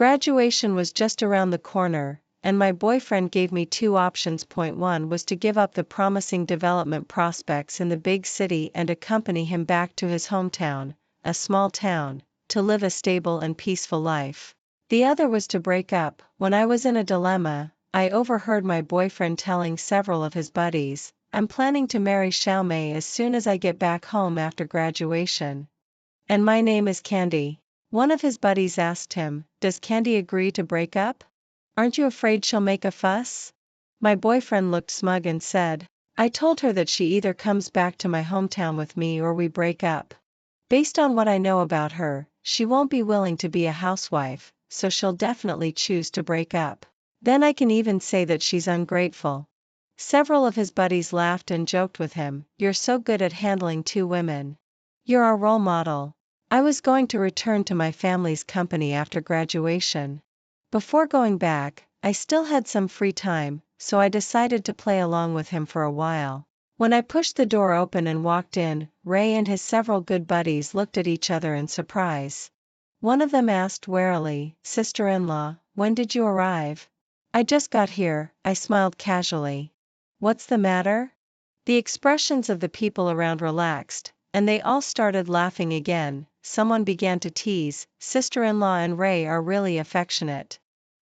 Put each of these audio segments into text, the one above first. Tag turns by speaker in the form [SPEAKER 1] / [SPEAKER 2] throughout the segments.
[SPEAKER 1] Graduation was just around the corner, and my boyfriend gave me two options. Point one was to give up the promising development prospects in the big city and accompany him back to his hometown, a small town, to live a stable and peaceful life. The other was to break up. When I was in a dilemma, I overheard my boyfriend telling several of his buddies, "I'm planning to marry Xiaomei as soon as I get back home after graduation. And my name is Candy." One of his buddies asked him, "Does Candy agree to break up? Aren't you afraid she'll make a fuss?" My boyfriend looked smug and said, "I told her that she either comes back to my hometown with me or we break up. Based on what I know about her, she won't be willing to be a housewife, so she'll definitely choose to break up. Then I can even say that she's ungrateful." Several of his buddies laughed and joked with him, "You're so good at handling two women. You're our role model." I was going to return to my family's company after graduation. Before going back, I still had some free time, so I decided to play along with him for a while. When I pushed the door open and walked in, Ray and his several good buddies looked at each other in surprise. One of them asked warily, "Sister-in-law, when did you arrive?" "I just got here," I smiled casually. "What's the matter?" The expressions of the people around relaxed, and they all started laughing again. Someone began to tease, "Sister-in-law and Ray are really affectionate.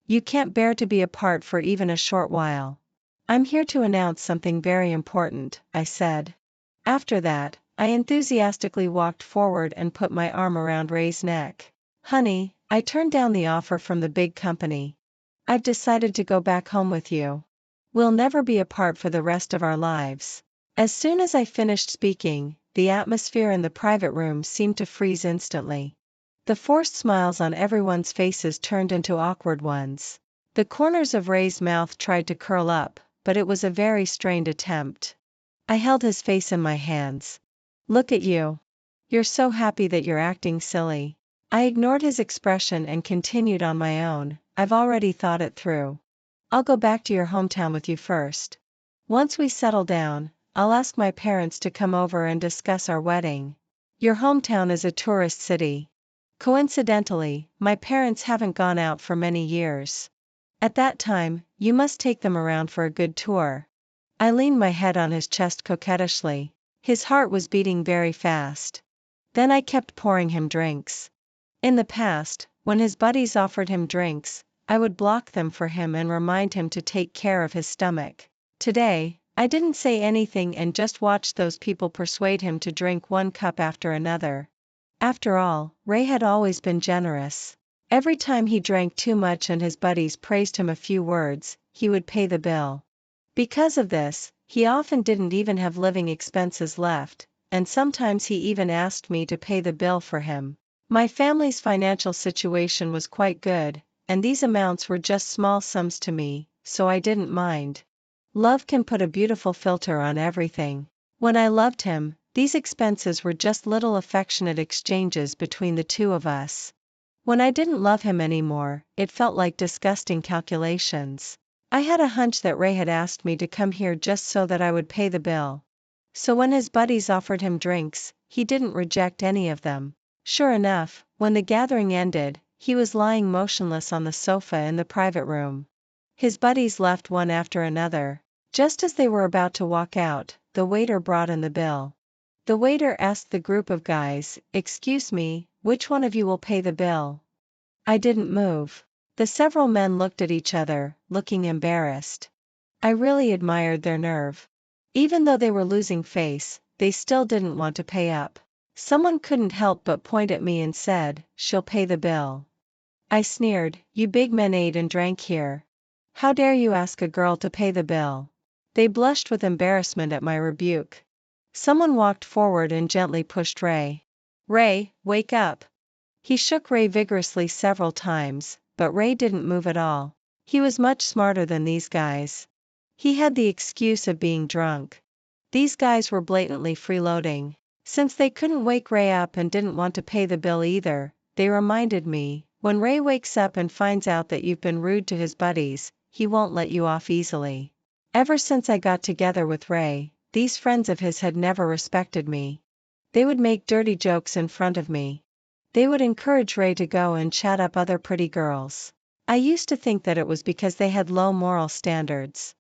[SPEAKER 1] You can't bear to be apart for even a short while." "I'm here to announce something very important," I said. After that, I enthusiastically walked forward and put my arm around Ray's neck. "Honey, I turned down the offer from the big company. I've decided to go back home with you. We'll never be apart for the rest of our lives." As soon as I finished speaking, the atmosphere in the private room seemed to freeze instantly. The forced smiles on everyone's faces turned into awkward ones. The corners of Ray's mouth tried to curl up, but it was a very strained attempt. I held his face in my hands. "Look at you. You're so happy that you're acting silly." I ignored his expression and continued on my own, "I've already thought it through. I'll go back to your hometown with you first. Once we settle down, I'll ask my parents to come over and discuss our wedding. Your hometown is a tourist city. Coincidentally, my parents haven't gone out for many years. At that time, you must take them around for a good tour." I leaned my head on his chest coquettishly. His heart was beating very fast. Then I kept pouring him drinks. In the past, when his buddies offered him drinks, I would block them for him and remind him to take care of his stomach. Today, I didn't say anything and just watched those people persuade him to drink one cup after another. After all, Ray had always been generous. Every time he drank too much and his buddies praised him a few words, he would pay the bill. Because of this, he often didn't even have living expenses left, and sometimes he even asked me to pay the bill for him. My family's financial situation was quite good, and these amounts were just small sums to me, so I didn't mind. Love can put a beautiful filter on everything. When I loved him, these expenses were just little affectionate exchanges between the two of us. When I didn't love him anymore, it felt like disgusting calculations. I had a hunch that Ray had asked me to come here just so that I would pay the bill. So when his buddies offered him drinks, he didn't reject any of them. Sure enough, when the gathering ended, he was lying motionless on the sofa in the private room. His buddies left one after another. Just as they were about to walk out, the waiter brought in the bill. The waiter asked the group of guys, "Excuse me, which one of you will pay the bill?" I didn't move. The several men looked at each other, looking embarrassed. I really admired their nerve. Even though they were losing face, they still didn't want to pay up. Someone couldn't help but point at me and said, "She'll pay the bill." I sneered, "You big men ate and drank here. How dare you ask a girl to pay the bill?" They blushed with embarrassment at my rebuke. Someone walked forward and gently pushed Ray. "Ray, wake up." He shook Ray vigorously several times, but Ray didn't move at all. He was much smarter than these guys. He had the excuse of being drunk. These guys were blatantly freeloading. Since they couldn't wake Ray up and didn't want to pay the bill either, they reminded me, when Ray wakes up and finds out that you've been rude to his buddies, he won't let you off easily. Ever since I got together with Ray, these friends of his had never respected me. They would make dirty jokes in front of me. They would encourage Ray to go and chat up other pretty girls. I used to think that it was because they had low moral standards.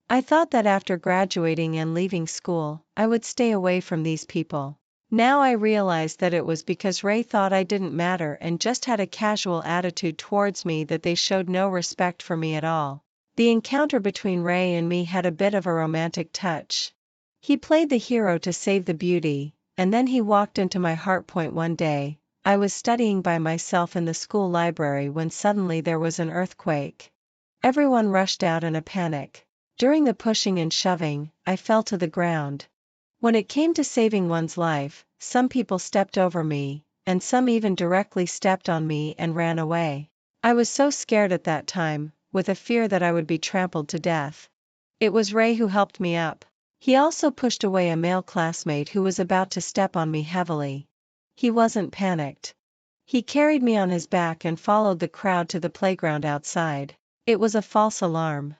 [SPEAKER 1] I thought that after graduating and leaving school, I would stay away from these people. Now I realize that it was because Ray thought I didn't matter and just had a casual attitude towards me, that they showed no respect for me at all. The encounter between Ray and me had a bit of a romantic touch. He played the hero to save the beauty, and then he walked into my heart. One day, I was studying by myself in the school library when suddenly there was an earthquake. Everyone rushed out in a panic. During the pushing and shoving, I fell to the ground. When it came to saving one's life, some people stepped over me, and some even directly stepped on me and ran away. I was so scared at that time, with a fear that I would be trampled to death. It was Ray who helped me up. He also pushed away a male classmate who was about to step on me heavily. He wasn't panicked. He carried me on his back and followed the crowd to the playground outside. It was a false alarm.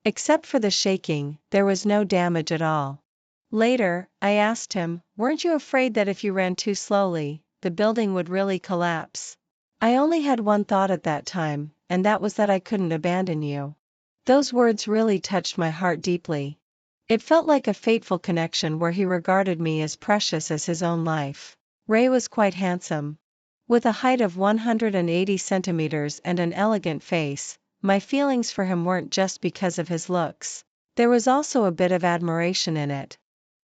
[SPEAKER 1] Except for the shaking, there was no damage at all. Later, I asked him, "Weren't you afraid that if you ran too slowly, the building would really collapse?" I only had one thought at that time, and that was that I couldn't abandon you. Those words really touched my heart deeply. It felt like a fateful connection where he regarded me as precious as his own life. Ray was quite handsome. With a height of 180 centimeters and an elegant face, my feelings for him weren't just because of his looks. There was also a bit of admiration in it.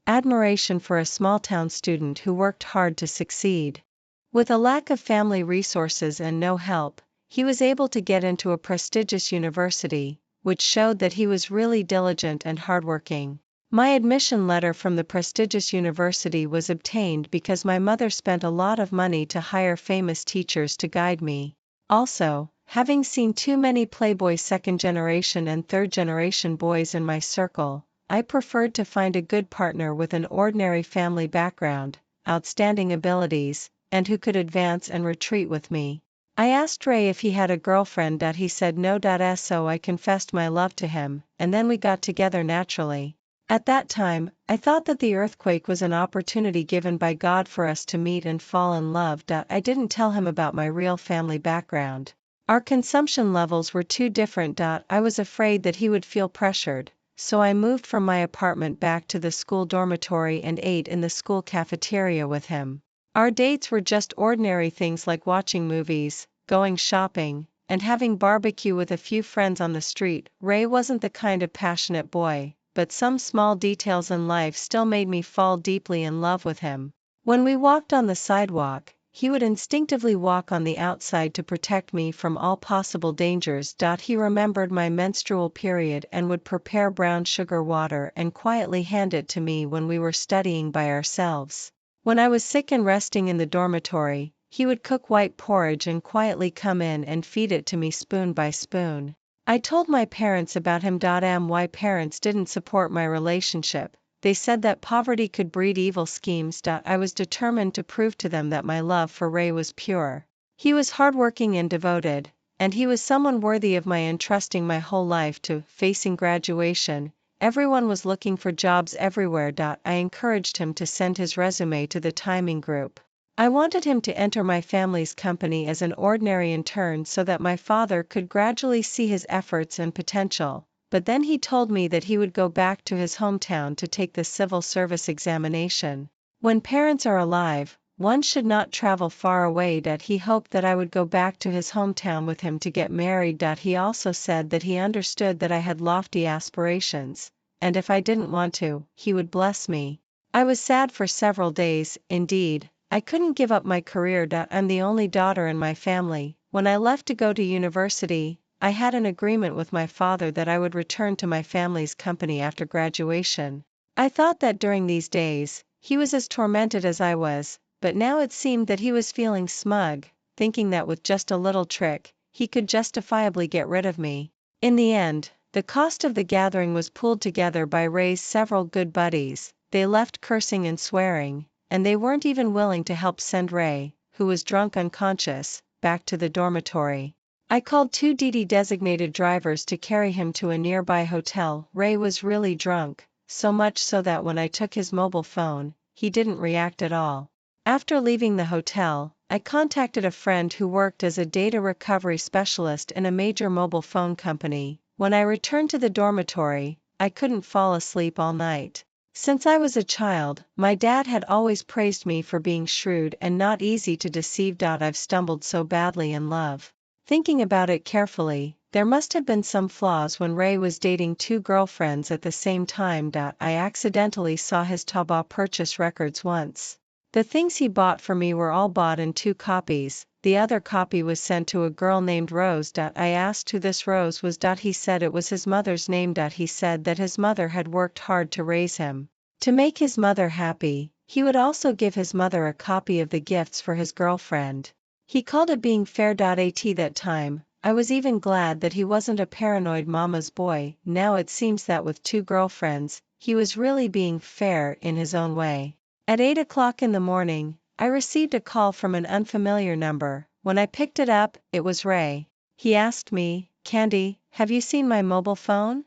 [SPEAKER 1] Admiration for a small-town student who worked hard to succeed. With a lack of family resources and no help, he was able to get into a prestigious university, which showed that he was really diligent and hardworking. My admission letter from the prestigious university was obtained because my mother spent a lot of money to hire famous teachers to guide me. Also, having seen too many playboy second-generation and third-generation boys in my circle, I preferred to find a good partner with an ordinary family background, outstanding abilities, and who could advance and retreat with me. I asked Ray if he had a girlfriend. He said no. So I confessed my love to him, and then we got together naturally. At that time, I thought that the earthquake was an opportunity given by God for us to meet and fall in love. I didn't tell him about my real family background. Our consumption levels were too different. I was afraid that he would feel pressured, so I moved from my apartment back to the school dormitory and ate in the school cafeteria with him. Our dates were just ordinary things like watching movies, going shopping, and having barbecue with a few friends on the street. Ray wasn't the kind of passionate boy, but some small details in life still made me fall deeply in love with him. When we walked on the sidewalk, he would instinctively walk on the outside to protect me from all possible dangers. He remembered my menstrual period and would prepare brown sugar water and quietly hand it to me when we were studying by ourselves. When I was sick and resting in the dormitory, he would cook white porridge and quietly come in and feed it to me spoon by spoon. I told my parents about him. My parents didn't support my relationship. They said that poverty could breed evil schemes. I was determined to prove to them that my love for Ray was pure. He was hardworking and devoted, and he was someone worthy of my entrusting my whole life to. Facing graduation, everyone was looking for jobs everywhere. I encouraged him to send his resume to the timing group. I wanted him to enter my family's company as an ordinary intern so that my father could gradually see his efforts and potential, but then he told me that he would go back to his hometown to take the civil service examination. When parents are alive, one should not travel far away. He hoped that I would go back to his hometown with him to get married. He also said that he understood that I had lofty aspirations, and if I didn't want to, he would bless me. I was sad for several days. Indeed, I couldn't give up my career. I'm the only daughter in my family. When I left to go to university, I had an agreement with my father that I would return to my family's company after graduation. I thought that during these days, he was as tormented as I was, but now it seemed that he was feeling smug, thinking that with just a little trick, he could justifiably get rid of me. In the end, the cost of the gathering was pooled together by Ray's several good buddies. They left cursing and swearing, and they weren't even willing to help send Ray, who was drunk unconscious, back to the dormitory. I called 2 designated drivers to carry him to a nearby hotel. Ray was really drunk, so much so that when I took his mobile phone, he didn't react at all. After leaving the hotel, I contacted a friend who worked as a data recovery specialist in a major mobile phone company. When I returned to the dormitory, I couldn't fall asleep all night. Since I was a child, my dad had always praised me for being shrewd and not easy to deceive. I've stumbled so badly in love. Thinking about it carefully, there must have been some flaws when Ray was dating two girlfriends at the same time. I accidentally saw his Taobao purchase records once. The things he bought for me were all bought in 2 copies, the other copy was sent to a girl named Rose. I asked who this Rose was. He said it was his mother's name. He said that his mother had worked hard to raise him. To make his mother happy, he would also give his mother a copy of the gifts for his girlfriend. He called it being fair. At that time, I was even glad that he wasn't a paranoid mama's boy. Now it seems that with 2 girlfriends, he was really being fair in his own way. At 8 o'clock in the morning, I received a call from an unfamiliar number. When I picked it up, it was Ray. He asked me, "Candy, have you seen my mobile phone?"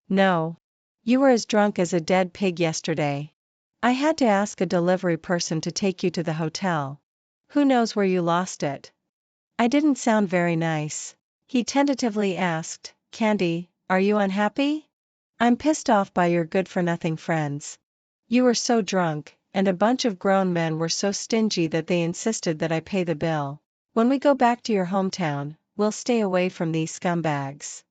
[SPEAKER 1] "No. You were as drunk as a dead pig yesterday. I had to ask a delivery person to take you to the hotel. Who knows where you lost it?" I didn't sound very nice. He tentatively asked, "Candy, are you unhappy?" "I'm pissed off by your good-for-nothing friends. You were so drunk, and a bunch of grown men were so stingy that they insisted that I pay the bill. When we go back to your hometown, we'll stay away from these scumbags."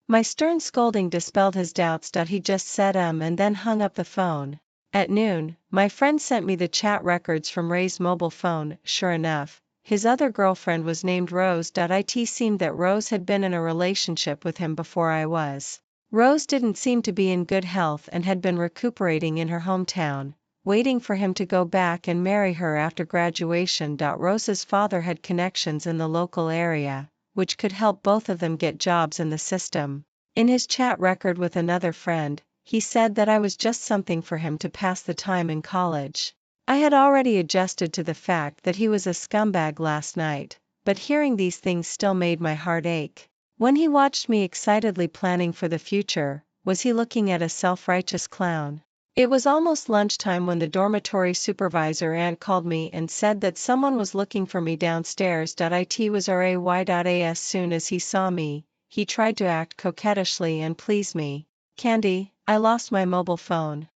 [SPEAKER 1] My stern scolding dispelled his doubts. He just said and then hung up the phone. At noon, my friend sent me the chat records from Ray's mobile phone. Sure enough, his other girlfriend was named Rose. It seemed that Rose had been in a relationship with him before I was. Rose didn't seem to be in good health and had been recuperating in her hometown, waiting for him to go back and marry her after graduation. Rose's father had connections in the local area, which could help both of them get jobs in the system. In his chat record with another friend, he said that I was just something for him to pass the time in college. I had already adjusted to the fact that he was a scumbag last night, but hearing these things still made my heart ache. When he watched me excitedly planning for the future, was he looking at a self-righteous clown? It was almost lunchtime when the dormitory supervisor aunt called me and said that someone was looking for me downstairs. It was Ray. As soon as he saw me, he tried to act coquettishly and please me. "Candy, I lost my mobile phone.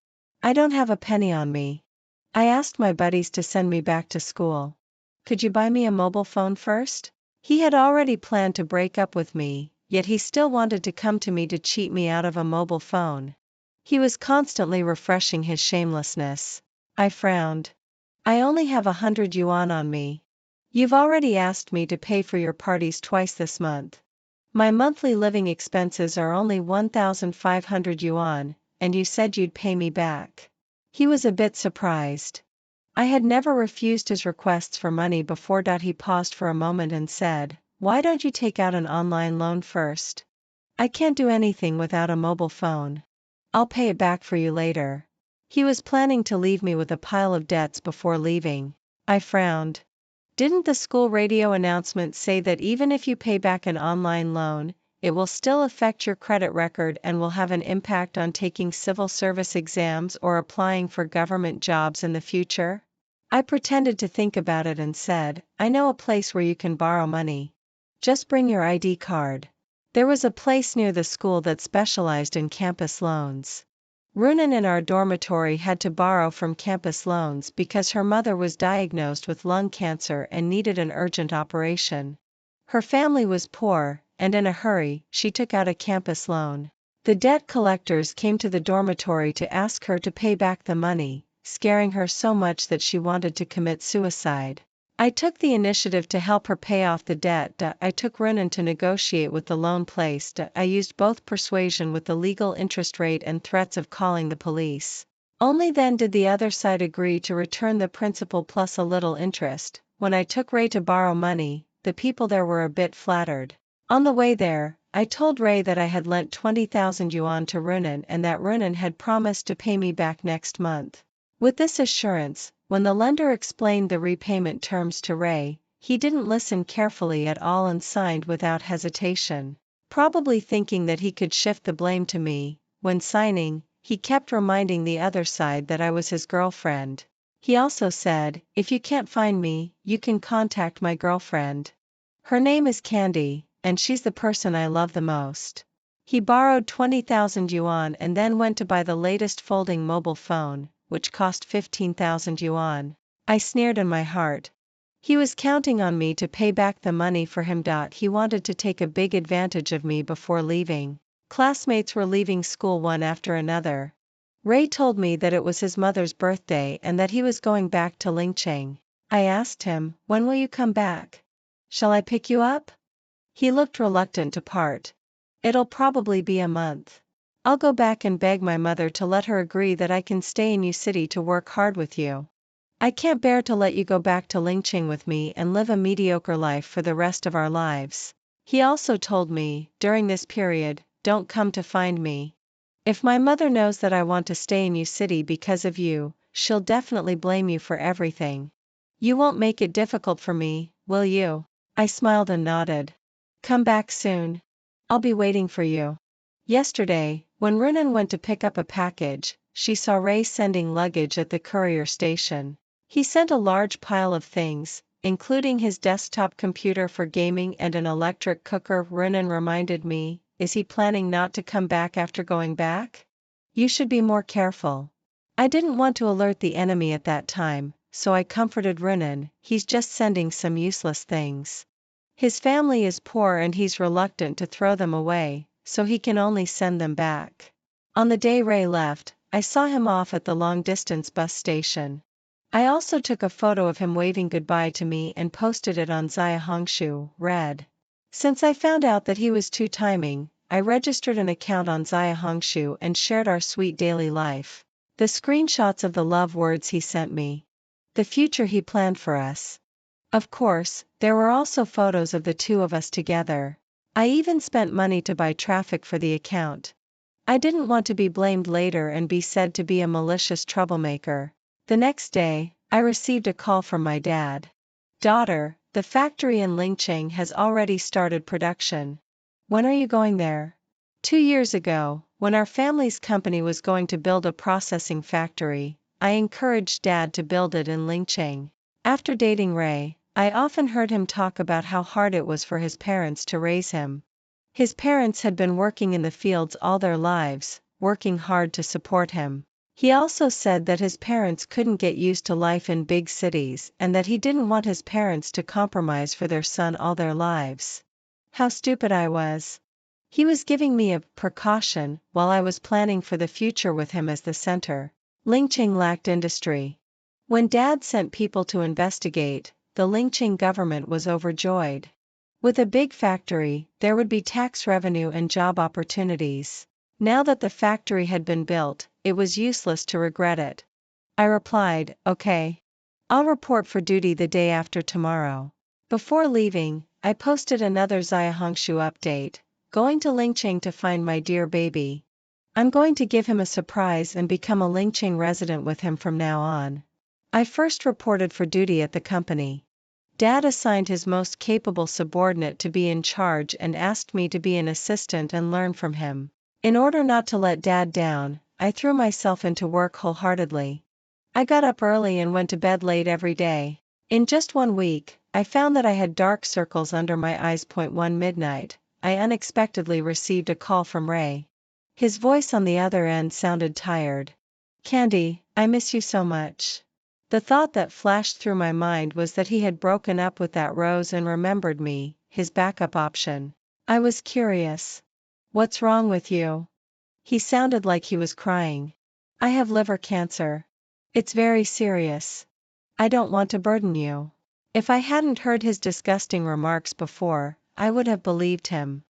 [SPEAKER 1] I don't have a penny on me. I asked my buddies to send me back to school. Could you buy me a mobile phone first?" He had already planned to break up with me, yet he still wanted to come to me to cheat me out of a mobile phone. He was constantly refreshing his shamelessness. I frowned. "I only have 100 yuan on me. You've already asked me to pay for your parties twice this month. My monthly living expenses are only 1,500 yuan, and you said you'd pay me back." He was a bit surprised. I had never refused his requests for money before. He paused for a moment and said, "Why don't you take out an online loan first? I can't do anything without a mobile phone. I'll pay it back for you later." He was planning to leave me with a pile of debts before leaving. I frowned. Didn't the school radio announcement say that even if you pay back an online loan, it will still affect your credit record and will have an impact on taking civil service exams or applying for government jobs in the future? I pretended to think about it and said, "I know a place where you can borrow money. Just bring your ID card." There was a place near the school that specialized in campus loans. Runan in our dormitory had to borrow from campus loans because her mother was diagnosed with lung cancer and needed an urgent operation. Her family was poor, and in a hurry, she took out a campus loan. The debt collectors came to the dormitory to ask her to pay back the money, scaring her so much that she wanted to commit suicide. I took the initiative to help her pay off the debt. I took Runan to negotiate with the loan place. I used both persuasion with the legal interest rate and threats of calling the police. Only then did the other side agree to return the principal plus a little interest. When I took Ray to borrow money, the people there were a bit flattered. On the way there, I told Ray that I had lent 20,000 yuan to Runan and that Runan had promised to pay me back next month. With this assurance, when the lender explained the repayment terms to Ray, he didn't listen carefully at all and signed without hesitation. Probably thinking that he could shift the blame to me, when signing, he kept reminding the other side that I was his girlfriend. He also said, if you can't find me, you can contact my girlfriend. Her name is Candy, and she's the person I love the most. He borrowed 20,000 yuan and then went to buy the latest folding mobile phone, which cost 15,000 yuan. I sneered in my heart. He was counting on me to pay back the money for him. He wanted to take a big advantage of me before leaving. Classmates were leaving school one after another. Ray told me that it was his mother's birthday and that he was going back to Lingcheng. I asked him, when will you come back? Shall I pick you up? He looked reluctant to part. It'll probably be a month. I'll go back and beg my mother to let her agree that I can stay in Yu City to work hard with you. I can't bear to let you go back to Lingcheng with me and live a mediocre life for the rest of our lives. He also told me, during this period, don't come to find me. If my mother knows that I want to stay in Yu City because of you, she'll definitely blame you for everything. You won't make it difficult for me, will you? I smiled and nodded. Come back soon. I'll be waiting for you. Yesterday, when Runan went to pick up a package, she saw Ray sending luggage at the courier station. He sent a large pile of things, including his desktop computer for gaming and an electric cooker. Runan reminded me, is he planning not to come back after going back? You should be more careful. I didn't want to alert the enemy at that time, so I comforted Runan, he's just sending some useless things. His family is poor and he's reluctant to throw them away, so he can only send them back. On the day Ray left, I saw him off at the long-distance bus station. I also took a photo of him waving goodbye to me and posted it on Zaya Hongshu, read. Since I found out that he was two-timing, I registered an account on Zaya Hongshu and shared our sweet daily life. The screenshots of the love words he sent me. The future he planned for us. Of course, there were also photos of the two of us together. I even spent money to buy traffic for the account. I didn't want to be blamed later and be said to be a malicious troublemaker. The next day, I received a call from my dad. Daughter, the factory in Lingcheng has already started production. When are you going there? 2 years ago, when our family's company was going to build a processing factory, I encouraged Dad to build it in Lingcheng. After dating Ray, I often heard him talk about how hard it was for his parents to raise him. His parents had been working in the fields all their lives, working hard to support him. He also said that his parents couldn't get used to life in big cities and that he didn't want his parents to compromise for their son all their lives. How stupid I was. He was giving me a precaution while I was planning for the future with him as the center. Lingcheng lacked industry. When Dad sent people to investigate, the Lingcheng government was overjoyed. With a big factory, there would be tax revenue and job opportunities. Now that the factory had been built, it was useless to regret it. I replied, okay. I'll report for duty the day after tomorrow. Before leaving, I posted another Zaya Hongshu update, going to Lingcheng to find my dear baby. I'm going to give him a surprise and become a Lingcheng resident with him from now on. I first reported for duty at the company. Dad assigned his most capable subordinate to be in charge and asked me to be an assistant and learn from him. In order not to let Dad down, I threw myself into work wholeheartedly. I got up early and went to bed late every day. In just 1 week, I found that I had dark circles under my eyes. 1 midnight, I unexpectedly received a call from Ray. His voice on the other end sounded tired. Candy, I miss you so much. The thought that flashed through my mind was that he had broken up with that Rose and remembered me, his backup option. I was curious. What's wrong with you? He sounded like he was crying. I have liver cancer. It's very serious. I don't want to burden you. If I hadn't heard his disgusting remarks before, I would have believed him.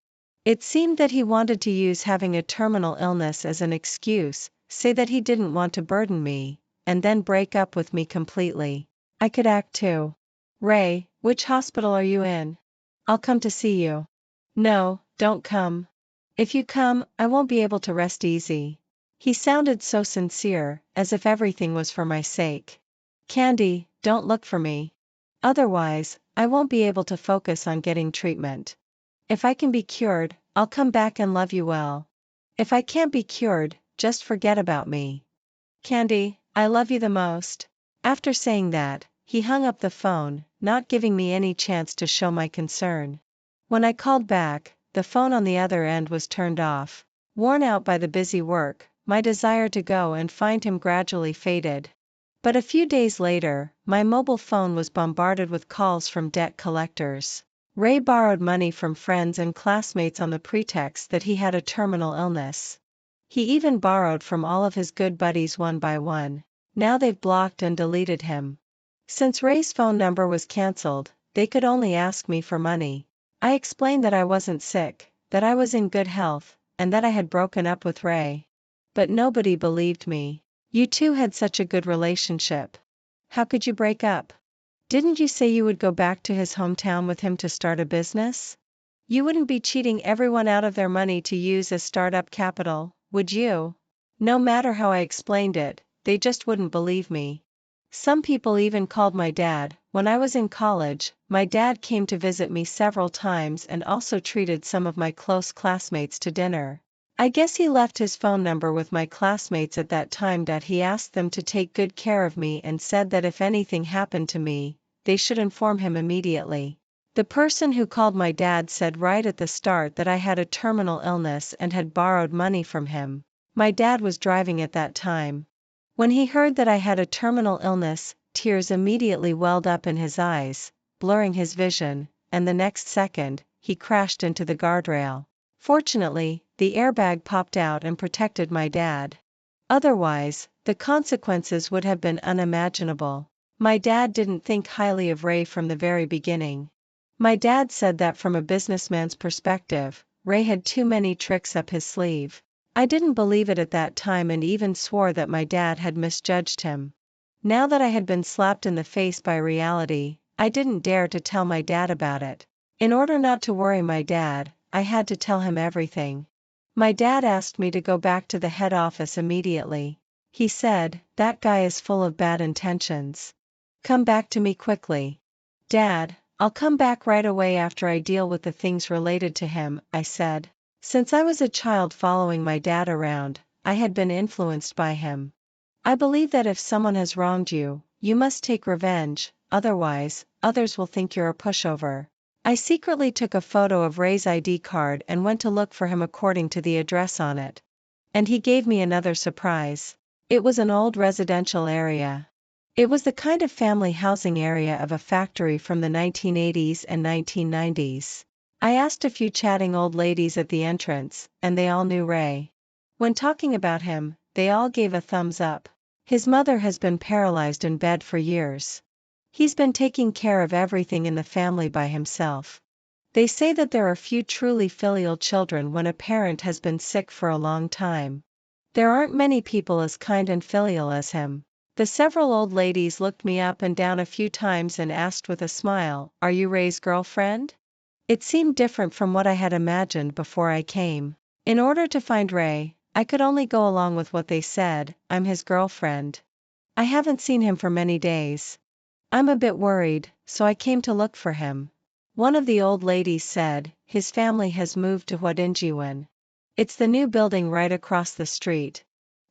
[SPEAKER 1] It seemed that he wanted to use having a terminal illness as an excuse, say that he didn't want to burden me, and then break up with me completely. I could act too. Ray, which hospital are you in? I'll come to see you. No, don't come. If you come, I won't be able to rest easy. He sounded so sincere, as if everything was for my sake. Candy, don't look for me. Otherwise, I won't be able to focus on getting treatment. If I can be cured, I'll come back and love you well. If I can't be cured, just forget about me. Candy, I love you the most. After saying that, he hung up the phone, not giving me any chance to show my concern. When I called back, the phone on the other end was turned off. Worn out by the busy work, my desire to go and find him gradually faded. But a few days later, my mobile phone was bombarded with calls from debt collectors. Ray borrowed money from friends and classmates on the pretext that he had a terminal illness. He even borrowed from all of his good buddies one by one. Now they've blocked and deleted him. Since Ray's phone number was cancelled, they could only ask me for money. I explained that I wasn't sick, that I was in good health, and that I had broken up with Ray. But nobody believed me. You two had such a good relationship. How could you break up? Didn't you say you would go back to his hometown with him to start a business? You wouldn't be cheating everyone out of their money to use as startup capital, would you? No matter how I explained it, they just wouldn't believe me. Some people even called my dad. When I was in college, my dad came to visit me several times and also treated some of my close classmates to dinner. I guess he left his phone number with my classmates at that time. He asked them to take good care of me and said that if anything happened to me, they should inform him immediately. The person who called my dad said right at the start that I had a terminal illness and had borrowed money from him. My dad was driving at that time. When he heard that I had a terminal illness, tears immediately welled up in his eyes, blurring his vision, and the next second, he crashed into the guardrail. Fortunately, the airbag popped out and protected my dad. Otherwise, the consequences would have been unimaginable. My dad didn't think highly of Ray from the very beginning. My dad said that from a businessman's perspective, Ray had too many tricks up his sleeve. I didn't believe it at that time and even swore that my dad had misjudged him. Now that I had been slapped in the face by reality, I didn't dare to tell my dad about it. In order not to worry my dad, I had to tell him everything. My dad asked me to go back to the head office immediately. He said, "That guy is full of bad intentions. Come back to me quickly." "Dad, I'll come back right away after I deal with the things related to him," I said. Since I was a child following my dad around, I had been influenced by him. I believe that if someone has wronged you, you must take revenge, otherwise, others will think you're a pushover. I secretly took a photo of Ray's ID card and went to look for him according to the address on it. And he gave me another surprise. It was an old residential area. It was the kind of family housing area of a factory from the 1980s and 1990s. I asked a few chatting old ladies at the entrance, and they all knew Ray. When talking about him, they all gave a thumbs up. His mother has been paralyzed in bed for years. He's been taking care of everything in the family by himself. They say that there are few truly filial children when a parent has been sick for a long time. There aren't many people as kind and filial as him. The several old ladies looked me up and down a few times and asked with a smile, "Are you Ray's girlfriend?" It seemed different from what I had imagined before I came. In order to find Ray, I could only go along with what they said. "I'm his girlfriend. I haven't seen him for many days. I'm a bit worried, so I came to look for him." One of the old ladies said, "His family has moved to Huadinjiwan. It's the new building right across the street.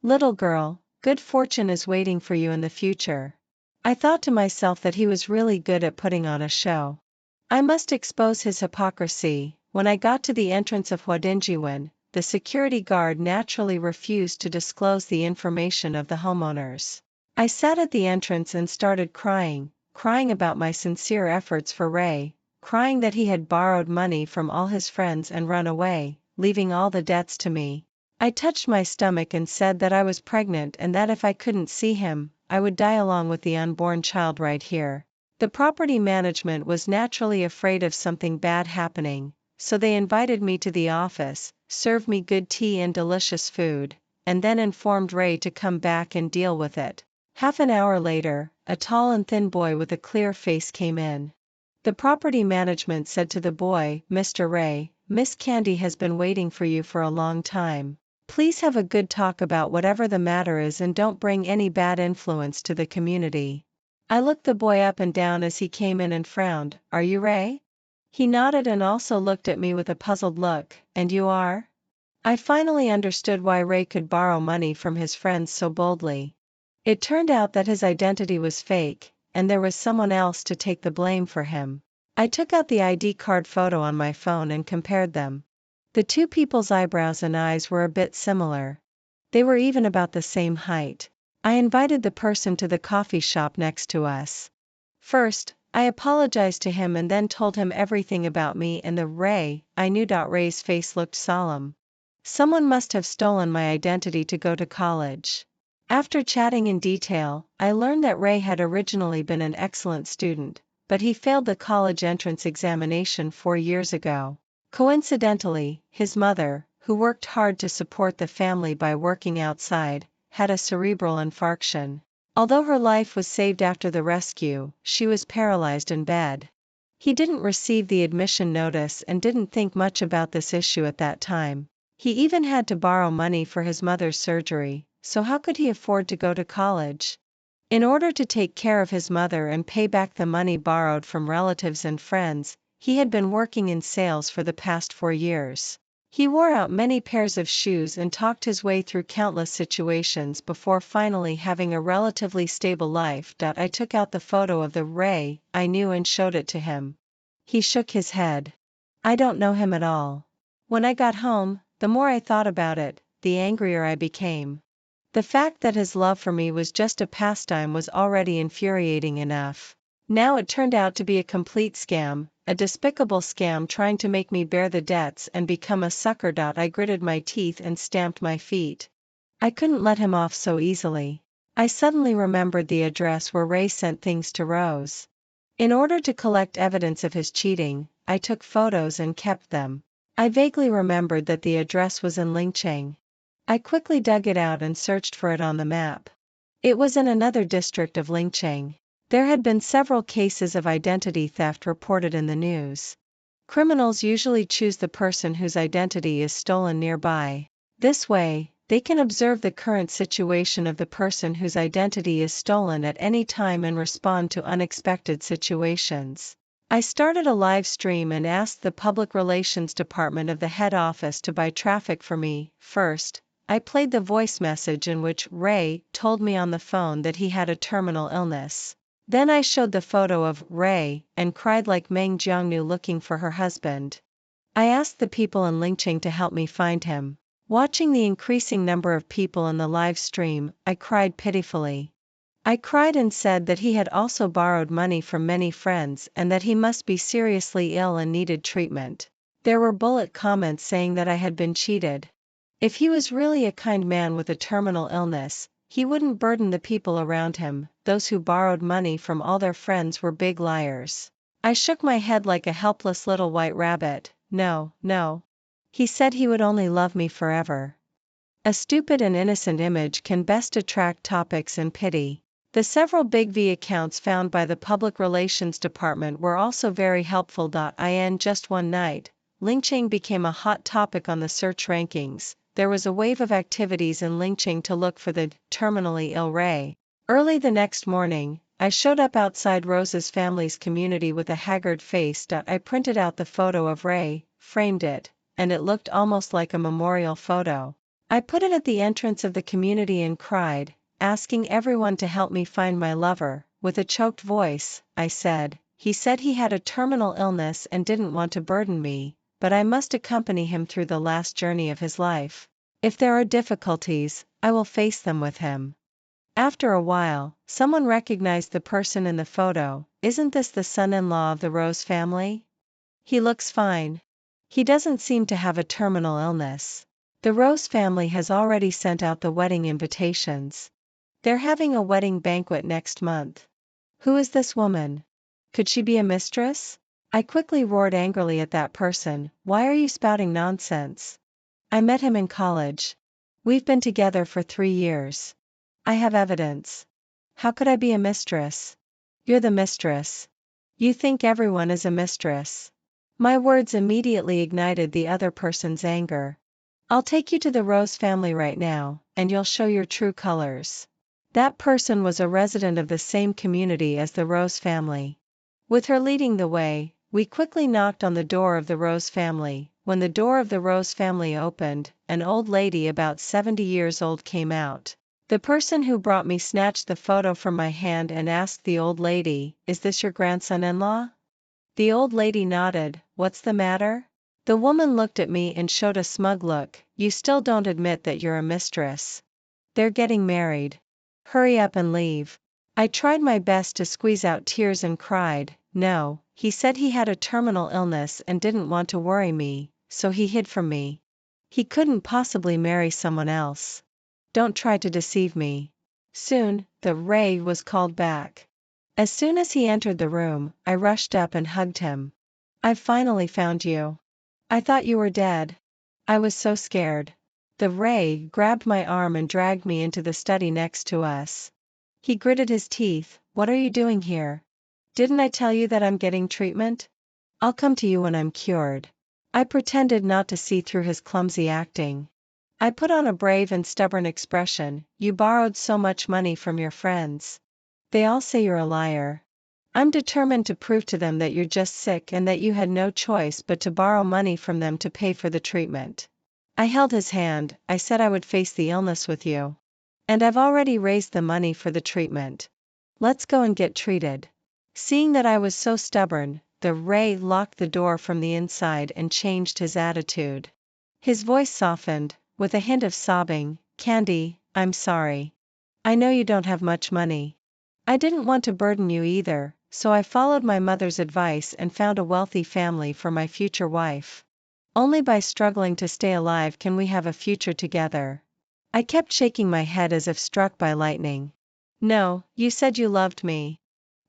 [SPEAKER 1] Little girl, good fortune is waiting for you in the future." I thought to myself that he was really good at putting on a show. I must expose his hypocrisy. When I got to the entrance of Huadinjiwan, the security guard naturally refused to disclose the information of the homeowners. I sat at the entrance and started crying about my sincere efforts for Ray, crying that he had borrowed money from all his friends and run away, leaving all the debts to me. I touched my stomach and said that I was pregnant and that if I couldn't see him, I would die along with the unborn child right here. The property management was naturally afraid of something bad happening, so they invited me to the office, served me good tea and delicious food, and then informed Ray to come back and deal with it. Half an hour later, a tall and thin boy with a clear face came in. The property management said to the boy, "Mr. Ray, Miss Candy has been waiting for you for a long time. Please have a good talk about whatever the matter is and don't bring any bad influence to the community." I looked the boy up and down as he came in and frowned. "Are you Ray?" He nodded and also looked at me with a puzzled look. "And you are?" I finally understood why Ray could borrow money from his friends so boldly. It turned out that his identity was fake, and there was someone else to take the blame for him. I took out the ID card photo on my phone and compared them. The two people's eyebrows and eyes were a bit similar. They were even about the same height. I invited the person to the coffee shop next to us. First, I apologized to him and then told him everything about me and the Ray I knew. Ray's face looked solemn. Someone must have stolen my identity to go to college. After chatting in detail, I learned that Ray had originally been an excellent student, but he failed the college entrance examination 4 years ago. Coincidentally, his mother, who worked hard to support the family by working outside, had a cerebral infarction. Although her life was saved after the rescue, she was paralyzed in bed. He didn't receive the admission notice and didn't think much about this issue at that time. He even had to borrow money for his mother's surgery, so how could he afford to go to college? In order to take care of his mother and pay back the money borrowed from relatives and friends, he had been working in sales for the past 4 years. He wore out many pairs of shoes and talked his way through countless situations before finally having a relatively stable life. I took out the photo of the Ray I knew and showed it to him. He shook his head. I don't know him at all. When I got home, the more I thought about it, the angrier I became. The fact that his love for me was just a pastime was already infuriating enough. Now it turned out to be a complete scam, a despicable scam trying to make me bear the debts and become a sucker. I gritted my teeth and stamped my feet. I couldn't let him off so easily. I suddenly remembered the address where Ray sent things to Rose. In order to collect evidence of his cheating, I took photos and kept them. I vaguely remembered that the address was in Lingcheng. I quickly dug it out and searched for it on the map. It was in another district of Lingcheng. There had been several cases of identity theft reported in the news. Criminals usually choose the person whose identity is stolen nearby. This way, they can observe the current situation of the person whose identity is stolen at any time and respond to unexpected situations. I started a live stream and asked the public relations department of the head office to buy traffic for me. First, I played the voice message in which Ray told me on the phone that he had a terminal illness. Then I showed the photo of Ray and cried like Meng Jiangnu looking for her husband. I asked the people in Lingcheng to help me find him. Watching the increasing number of people in the live stream, I cried pitifully. I cried and said that he had also borrowed money from many friends and that he must be seriously ill and needed treatment. There were bullet comments saying that I had been cheated. If he was really a kind man with a terminal illness, he wouldn't burden the people around him. Those who borrowed money from all their friends were big liars. I shook my head like a helpless little white rabbit. No, no. He said he would only love me forever. A stupid and innocent image can best attract topics and pity. The several Big V accounts found by the Public Relations Department were also very helpful. In just one night, Lingcheng became a hot topic on the search rankings. There was a wave of activities in Lingcheng to look for the terminally ill Ray. Early the next morning, I showed up outside Rose's family's community with a haggard face. I printed out the photo of Ray, framed it, and it looked almost like a memorial photo. I put it at the entrance of the community and cried, asking everyone to help me find my lover. With a choked voice, I said, he said he had a terminal illness and didn't want to burden me, but I must accompany him through the last journey of his life. If there are difficulties, I will face them with him. After a while, someone recognized the person in the photo. Isn't this the son-in-law of the Rose family? He looks fine. He doesn't seem to have a terminal illness. The Rose family has already sent out the wedding invitations. They're having a wedding banquet next month. Who is this woman? Could she be a mistress? I quickly roared angrily at that person. Why are you spouting nonsense? I met him in college. We've been together for 3 years. I have evidence. How could I be a mistress? You're the mistress. You think everyone is a mistress. My words immediately ignited the other person's anger. I'll take you to the Rose family right now, and you'll show your true colors. That person was a resident of the same community as the Rose family. With her leading the way, we quickly knocked on the door of the Rose family. When the door of the Rose family opened, an old lady about 70 years old came out. The person who brought me snatched the photo from my hand and asked the old lady, "Is this your grandson-in-law?" The old lady nodded. "What's the matter?" The woman looked at me and showed a smug look. "You still don't admit that you're a mistress. They're getting married. Hurry up and leave." I tried my best to squeeze out tears and cried, "No, he said he had a terminal illness and didn't want to worry me, so he hid from me. He couldn't possibly marry someone else. Don't try to deceive me." Soon, the Ray was called back. As soon as he entered the room, I rushed up and hugged him. "I've finally found you. I thought you were dead. I was so scared." The Ray grabbed my arm and dragged me into the study next to us. He gritted his teeth. "What are you doing here? Didn't I tell you that I'm getting treatment? I'll come to you when I'm cured." I pretended not to see through his clumsy acting. I put on a brave and stubborn expression. "You borrowed so much money from your friends. They all say you're a liar. I'm determined to prove to them that you're just sick and that you had no choice but to borrow money from them to pay for the treatment." I held his hand. "I said I would face the illness with you. And I've already raised the money for the treatment. Let's go and get treated." Seeing that I was so stubborn, the Ray locked the door from the inside and changed his attitude. His voice softened, with a hint of sobbing. "Candy, I'm sorry. I know you don't have much money. I didn't want to burden you either, so I followed my mother's advice and found a wealthy family for my future wife. Only by struggling to stay alive can we have a future together." I kept shaking my head as if struck by lightning. "No, you said you loved me."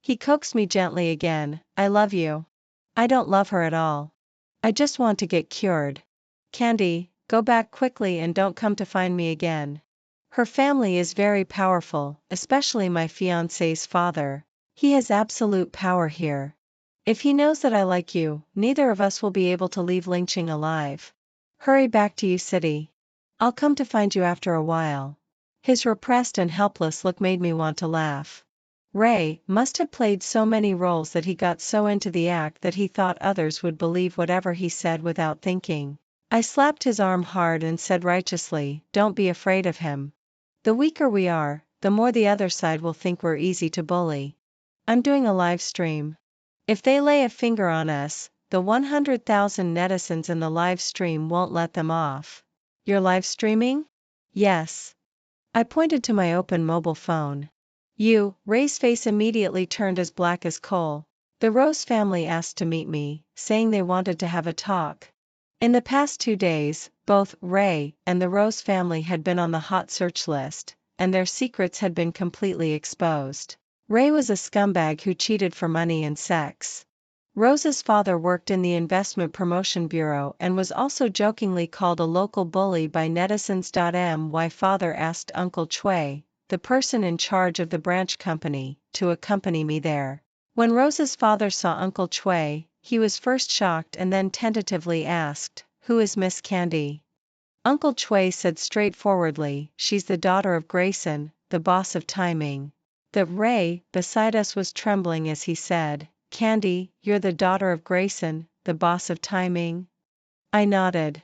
[SPEAKER 1] He coaxed me gently again. "I love you. I don't love her at all. I just want to get cured. Candy, go back quickly and don't come to find me again. Her family is very powerful, especially my fiancé's father. He has absolute power here. If he knows that I like you, neither of us will be able to leave Lingqing alive. Hurry back to U City. I'll come to find you after a while." His repressed and helpless look made me want to laugh. Ray must have played so many roles that he got so into the act that he thought others would believe whatever he said without thinking. I slapped his arm hard and said righteously, "Don't be afraid of him. The weaker we are, the more the other side will think we're easy to bully. I'm doing a live stream. If they lay a finger on us, the 100,000 netizens in the live stream won't let them off." "You're live streaming?" "Yes." I pointed to my open mobile phone. Ray's face immediately turned as black as coal. "The Rose family asked to meet me, saying they wanted to have a talk." In the past 2 days, both Ray and the Rose family had been on the hot search list, and their secrets had been completely exposed. Ray was a scumbag who cheated for money and sex. Rose's father worked in the Investment Promotion Bureau and was also jokingly called a local bully by netizens. My father asked Uncle Chui, the person in charge of the branch company, to accompany me there. When Rose's father saw Uncle Chui, he was first shocked and then tentatively asked, "Who is Miss Candy?" Uncle Chui said straightforwardly, "She's the daughter of Grayson, the boss of Timing." The Ray beside us was trembling as he said, "Candy, you're the daughter of Grayson, the boss of Timing?" I nodded.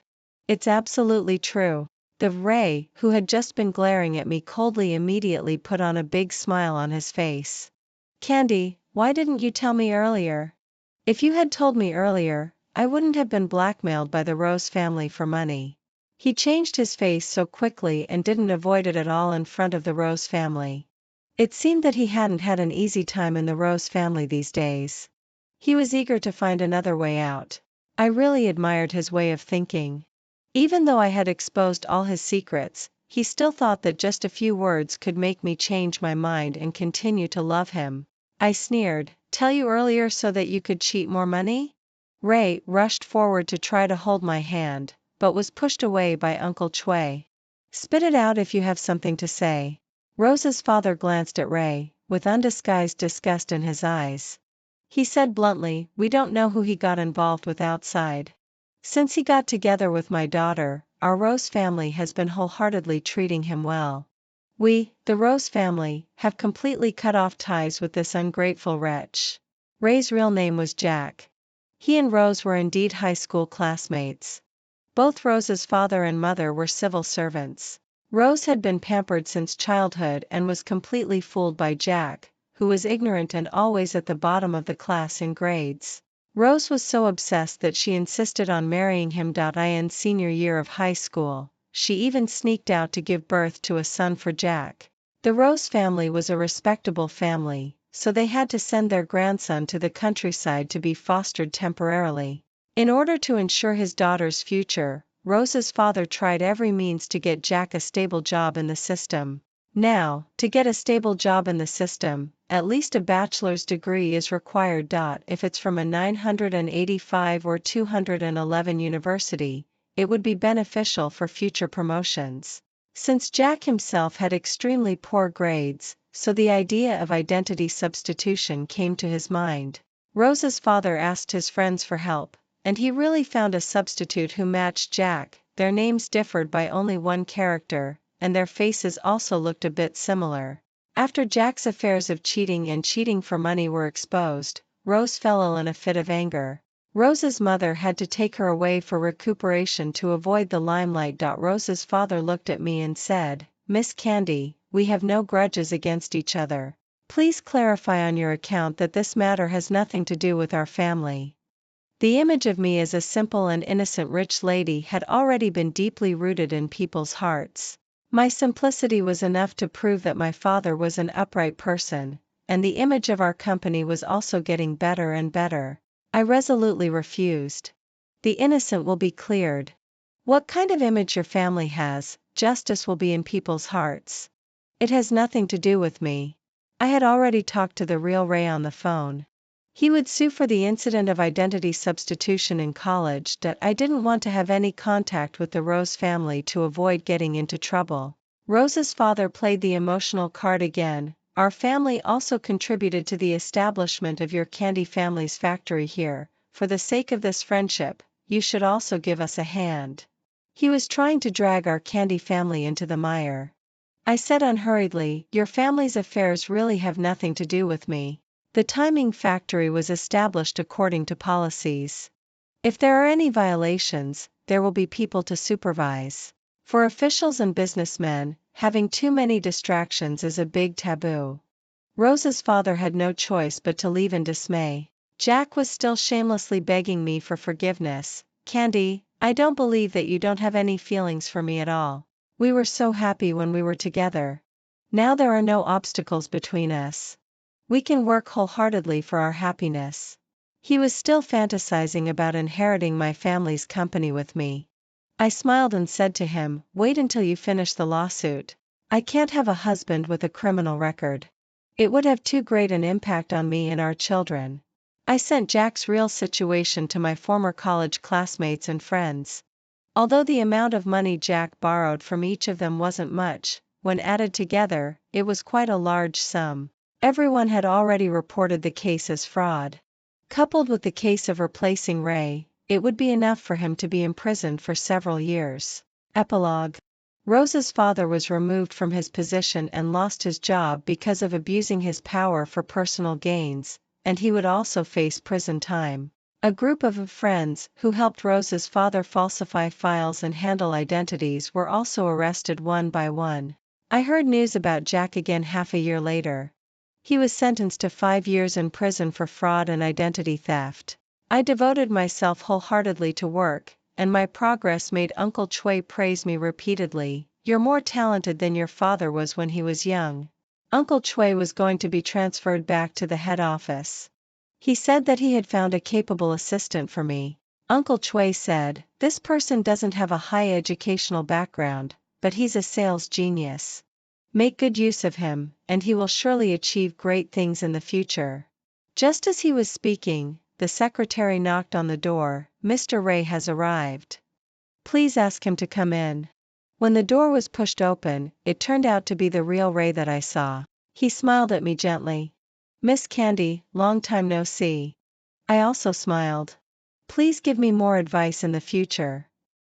[SPEAKER 1] "It's absolutely true." The Ray, who had just been glaring at me coldly, immediately put on a big smile on his face. "Candy, why didn't you tell me earlier? If you had told me earlier, I wouldn't have been blackmailed by the Rose family for money." He changed his face so quickly and didn't avoid it at all in front of the Rose family. It seemed that he hadn't had an easy time in the Rose family these days. He was eager to find another way out. I really admired his way of thinking. Even though I had exposed all his secrets, he still thought that just a few words could make me change my mind and continue to love him. I sneered, "Tell you earlier so that you could cheat more money?" Ray rushed forward to try to hold my hand, but was pushed away by Uncle Chui. "Spit it out if you have something to say." Rose's father glanced at Ray, with undisguised disgust in his eyes. He said bluntly, "We don't know who he got involved with outside. Since he got together with my daughter, our Rose family has been wholeheartedly treating him well. We, the Rose family, have completely cut off ties with this ungrateful wretch." Ray's real name was Jack. He and Rose were indeed high school classmates. Both Rose's father and mother were civil servants. Rose had been pampered since childhood and was completely fooled by Jack, who was ignorant and always at the bottom of the class in grades. Rose was so obsessed that she insisted on marrying him. In senior year of high school, she even sneaked out to give birth to a son for Jack. The Rose family was a respectable family, so they had to send their grandson to the countryside to be fostered temporarily. In order to ensure his daughter's future, Rose's father tried every means to get Jack a stable job in the system. Now, to get a stable job in the system, at least a bachelor's degree is required. If it's from a 985 or 211 university, it would be beneficial for future promotions. Since Jack himself had extremely poor grades, so the idea of identity substitution came to his mind. Rose's father asked his friends for help, and he really found a substitute who matched Jack. Their names differed by only one character, and their faces also looked a bit similar. After Jack's affairs of cheating for money were exposed, Rose fell ill in a fit of anger. Rose's mother had to take her away for recuperation to avoid the limelight. Rose's father looked at me and said, "Miss Candy, we have no grudges against each other. Please clarify on your account that this matter has nothing to do with our family." The image of me as a simple and innocent rich lady had already been deeply rooted in people's hearts. My simplicity was enough to prove that my father was an upright person, and the image of our company was also getting better and better. I resolutely refused. The innocent will be cleared. What kind of image your family has, justice will be in people's hearts. It has nothing to do with me. I had already talked to the real Ray on the phone. He would sue for the incident of identity substitution in college. I didn't want to have any contact with the Rose family to avoid getting into trouble. Rose's father played the emotional card again. "Our family also contributed to the establishment of your Candy family's factory here. For the sake of this friendship, you should also give us a hand." He was trying to drag our Candy family into the mire. I said unhurriedly, "Your family's affairs really have nothing to do with me. The timing factory was established according to policies. If there are any violations, there will be people to supervise. For officials and businessmen, having too many distractions is a big taboo." Rose's father had no choice but to leave in dismay. Jack was still shamelessly begging me for forgiveness. "Candy, I don't believe that you don't have any feelings for me at all. We were so happy when we were together. Now there are no obstacles between us. We can work wholeheartedly for our happiness." He was still fantasizing about inheriting my family's company with me. I smiled and said to him, "Wait until you finish the lawsuit. I can't have a husband with a criminal record. It would have too great an impact on me and our children." I sent Jack's real situation to my former college classmates and friends. Although the amount of money Jack borrowed from each of them wasn't much, when added together, it was quite a large sum. Everyone had already reported the case as fraud. Coupled with the case of replacing Ray, it would be enough for him to be imprisoned for several years. Epilogue. Rose's father was removed from his position and lost his job because of abusing his power for personal gains, and he would also face prison time. A group of friends, who helped Rose's father falsify files and handle identities, were also arrested one by one. I heard news about Jack again half a year later. He was sentenced to 5 years in prison for fraud and identity theft. I devoted myself wholeheartedly to work, and my progress made Uncle Chui praise me repeatedly. "You're more talented than your father was when he was young." Uncle Chui was going to be transferred back to the head office. He said that he had found a capable assistant for me. Uncle Chui said, "This person doesn't have a high educational background, but he's a sales genius. Make good use of him, and he will surely achieve great things in the future." Just as he was speaking, the secretary knocked on the door. "Mr. Ray has arrived. Please ask him to come in." When the door was pushed open, it turned out to be the real Ray that I saw. He smiled at me gently. "Miss Candy, long time no see." I also smiled. "Please give me more advice in the future."